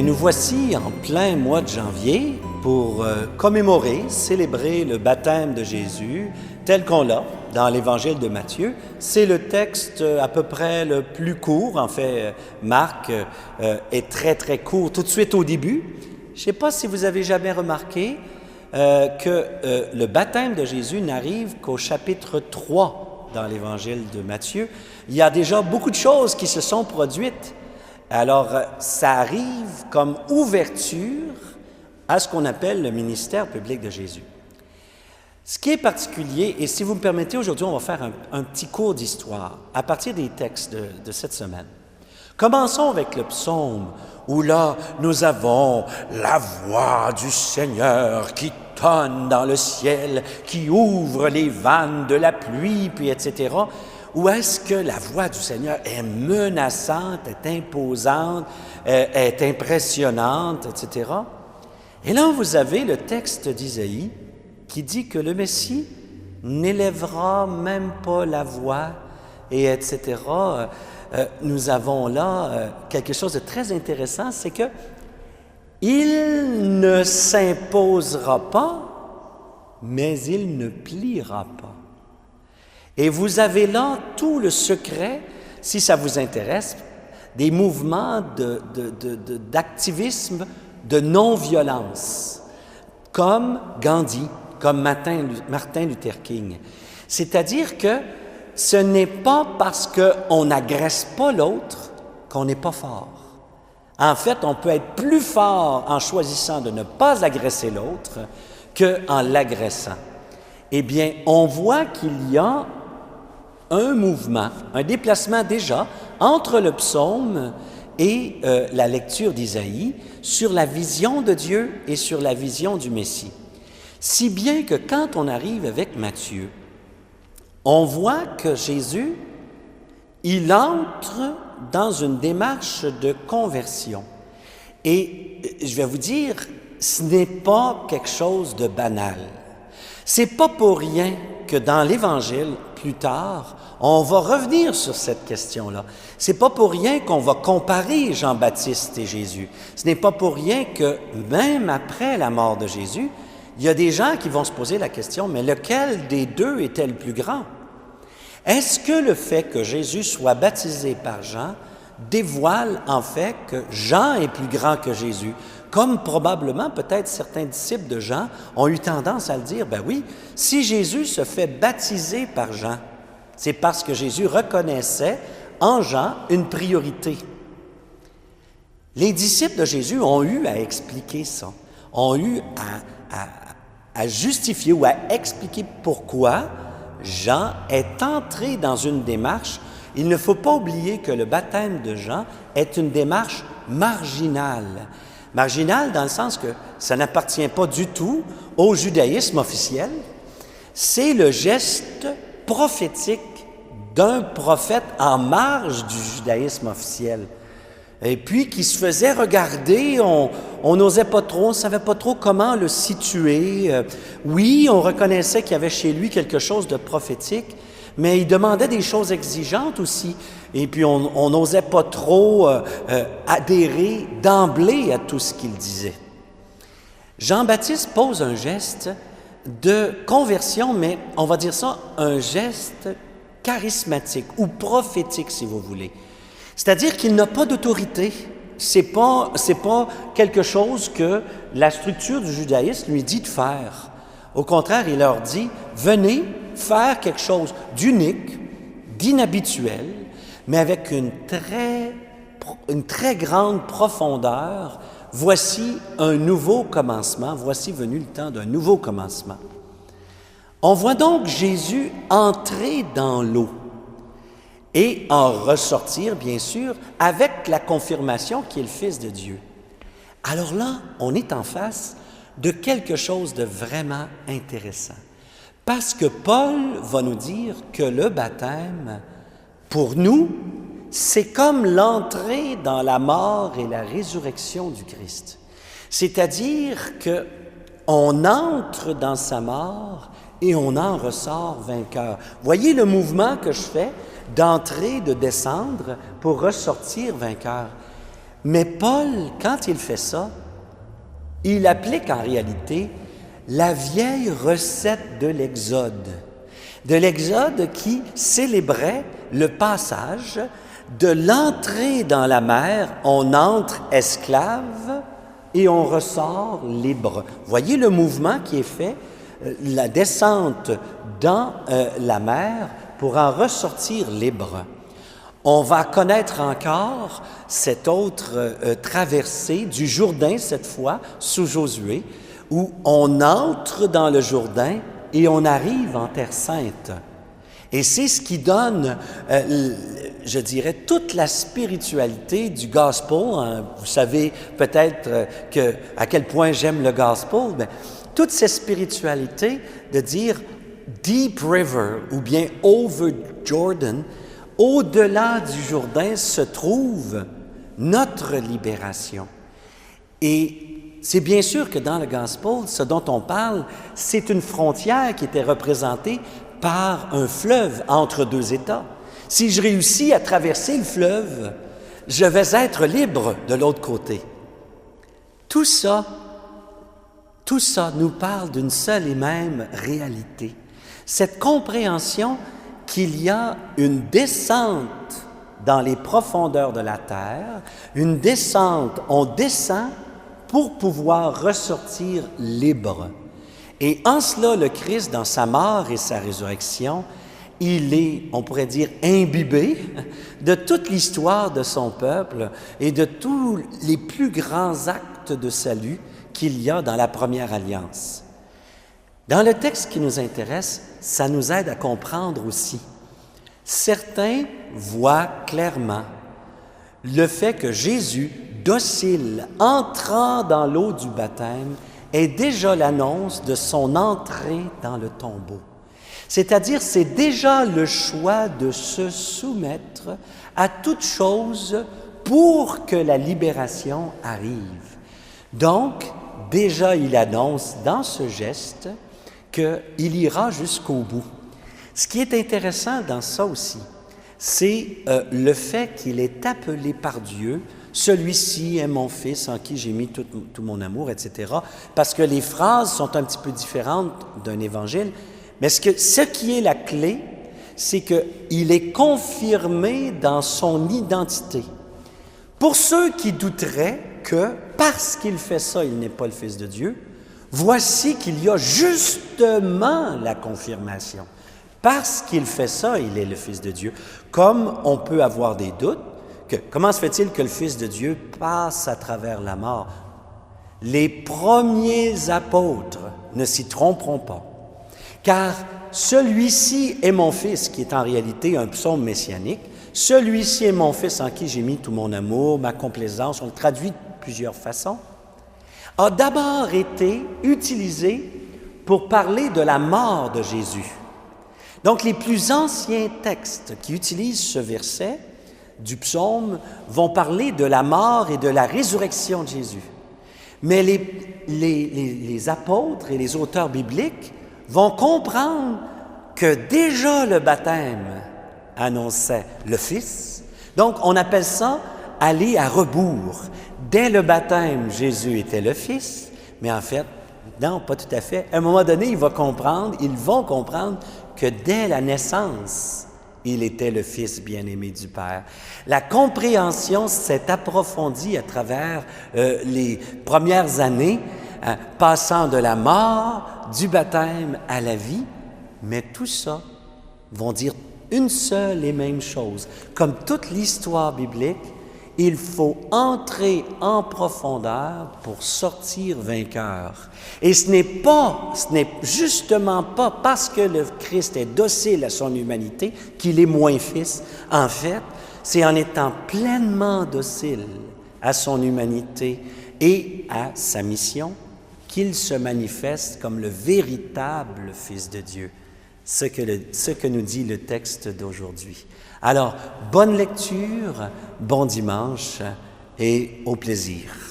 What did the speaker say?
Bien, nous voici en plein mois de janvier pour commémorer, célébrer le baptême de Jésus tel qu'on l'a dans l'Évangile de Matthieu. C'est le texte à peu près le plus court. En fait, Marc est très, très court tout de suite au début. Je ne sais pas si vous avez jamais remarqué que le baptême de Jésus n'arrive qu'au chapitre 3 dans l'Évangile de Matthieu. Il y a déjà beaucoup de choses qui se sont produites. Alors, ça arrive comme ouverture à ce qu'on appelle le ministère public de Jésus. Ce qui est particulier, et si vous me permettez, aujourd'hui, on va faire un petit cours d'histoire à partir des textes de cette semaine. Commençons avec le psaume, où là, nous avons la voix du Seigneur qui tonne dans le ciel, qui ouvre les vannes de la pluie, puis etc., ou est-ce que la voix du Seigneur est menaçante, est imposante, est impressionnante, etc.? Et là, vous avez le texte d'Isaïe qui dit que le Messie n'élèvera même pas la voix, et etc. Nous avons là quelque chose de très intéressant, c'est que il ne s'imposera pas, mais il ne pliera pas. Et vous avez là tout le secret, si ça vous intéresse, des mouvements d'activisme, de non-violence, comme Gandhi, comme Martin Luther King. C'est-à-dire que ce n'est pas parce qu'on n'agresse pas l'autre qu'on n'est pas fort. En fait, on peut être plus fort en choisissant de ne pas agresser l'autre qu'en l'agressant. Eh bien, on voit qu'il y a un mouvement, un déplacement déjà entre le psaume et la lecture d'Isaïe sur la vision de Dieu et sur la vision du Messie. Si bien que quand on arrive avec Matthieu, on voit que Jésus, il entre dans une démarche de conversion. Et je vais vous dire, ce n'est pas quelque chose de banal. C'est pas pour rien que dans l'Évangile, plus tard, on va revenir sur cette question-là. C'est pas pour rien qu'on va comparer Jean-Baptiste et Jésus. Ce n'est pas pour rien que même après la mort de Jésus, il y a des gens qui vont se poser la question, mais lequel des deux était le plus grand? Est-ce que le fait que Jésus soit baptisé par Jean dévoile en fait que Jean est plus grand que Jésus? Comme probablement peut-être certains disciples de Jean ont eu tendance à le dire, ben oui, si Jésus se fait baptiser par Jean, c'est parce que Jésus reconnaissait en Jean une priorité. Les disciples de Jésus ont eu à expliquer ça, ont eu à justifier ou à expliquer pourquoi Jean est entré dans une démarche. Il ne faut pas oublier que le baptême de Jean est une démarche marginale. Marginale dans le sens que ça n'appartient pas du tout au judaïsme officiel. C'est le geste prophétique d'un prophète en marge du judaïsme officiel. Et puis qui se faisait regarder, on n'osait pas trop, on ne savait pas trop comment le situer. Oui, on reconnaissait qu'il y avait chez lui quelque chose de prophétique, mais il demandait des choses exigeantes aussi. Et puis, on n'osait pas trop adhérer d'emblée à tout ce qu'il disait. Jean-Baptiste pose un geste de conversion, mais on va dire ça, un geste charismatique ou prophétique, si vous voulez. C'est-à-dire qu'il n'a pas d'autorité. C'est pas quelque chose que la structure du judaïsme lui dit de faire. Au contraire, il leur dit, venez faire quelque chose d'unique, d'inhabituel, mais avec une très grande profondeur. Voici un nouveau commencement, voici venu le temps d'un nouveau commencement. On voit donc Jésus entrer dans l'eau et en ressortir, bien sûr, avec la confirmation qu'il est le Fils de Dieu. Alors là, on est en face de quelque chose de vraiment intéressant. Parce que Paul va nous dire que le baptême, pour nous, c'est comme l'entrée dans la mort et la résurrection du Christ. C'est-à-dire qu'on entre dans sa mort et on en ressort vainqueur. Voyez le mouvement que je fais d'entrer, de descendre pour ressortir vainqueur. Mais Paul, quand il fait ça, il applique en réalité la vieille recette de l'Exode qui célébrait le passage de l'entrée dans la mer. On entre esclave et on ressort libre. Voyez le mouvement qui est fait, la descente dans la mer pour en ressortir libre. On va connaître encore cette autre traversée du Jourdain, cette fois, sous Josué, où on entre dans le Jourdain et on arrive en Terre Sainte. Et c'est ce qui donne, je dirais, toute la spiritualité du gospel. Vous savez peut-être à quel point j'aime le gospel. Mais toute cette spiritualité de dire Deep River ou bien Over Jordan, au-delà du Jourdain se trouve notre libération. Et c'est bien sûr que dans le gospel, ce dont on parle, c'est une frontière qui était représentée par un fleuve entre deux États. Si je réussis à traverser le fleuve, je vais être libre de l'autre côté. Tout ça nous parle d'une seule et même réalité. Cette compréhension qu'il y a une descente dans les profondeurs de la terre, une descente, on descend pour pouvoir ressortir libre. Et en cela, le Christ, dans sa mort et sa résurrection, il est, on pourrait dire, imbibé de toute l'histoire de son peuple et de tous les plus grands actes de salut qu'il y a dans la première alliance. Dans le texte qui nous intéresse, ça nous aide à comprendre aussi. Certains voient clairement le fait que Jésus, docile, entrant dans l'eau du baptême, est déjà l'annonce de son entrée dans le tombeau. C'est-à-dire, c'est déjà le choix de se soumettre à toute chose pour que la libération arrive. Donc, déjà, il annonce dans ce geste qu'il ira jusqu'au bout. Ce qui est intéressant dans ça aussi, c'est le fait qu'il est appelé par Dieu. Celui-ci est mon fils en qui j'ai mis tout mon amour, etc. Parce que les phrases sont un petit peu différentes d'un évangile, mais ce qui est la clé, c'est qu'il est confirmé dans son identité. Pour ceux qui douteraient que, parce qu'il fait ça, il n'est pas le Fils de Dieu, voici qu'il y a justement la confirmation. Parce qu'il fait ça, il est le Fils de Dieu. Comme on peut avoir des doutes, comment se fait-il que le Fils de Dieu passe à travers la mort? Les premiers apôtres ne s'y tromperont pas, car celui-ci est mon Fils, qui est en réalité un psaume messianique. Celui-ci est mon Fils en qui j'ai mis tout mon amour, ma complaisance, on le traduit de plusieurs façons, a d'abord été utilisé pour parler de la mort de Jésus. Donc, les plus anciens textes qui utilisent ce verset du psaume vont parler de la mort et de la résurrection de Jésus. Mais les apôtres et les auteurs bibliques vont comprendre que déjà le baptême annonçait le Fils. Donc, on appelle ça aller à rebours. Dès le baptême, Jésus était le Fils, mais en fait, non, pas tout à fait. À un moment donné, ils vont comprendre que dès la naissance, il était le Fils bien-aimé du Père. La compréhension s'est approfondie à travers les premières années, passant de la mort, du baptême à la vie, mais tout ça vont dire une seule et même chose. Comme toute l'histoire biblique, il faut entrer en profondeur pour sortir vainqueur. Et ce n'est justement pas parce que le Christ est docile à son humanité qu'il est moins fils. En fait, c'est en étant pleinement docile à son humanité et à sa mission qu'il se manifeste comme le véritable Fils de Dieu. Ce que nous dit le texte d'aujourd'hui. Alors, bonne lecture, bon dimanche et au plaisir.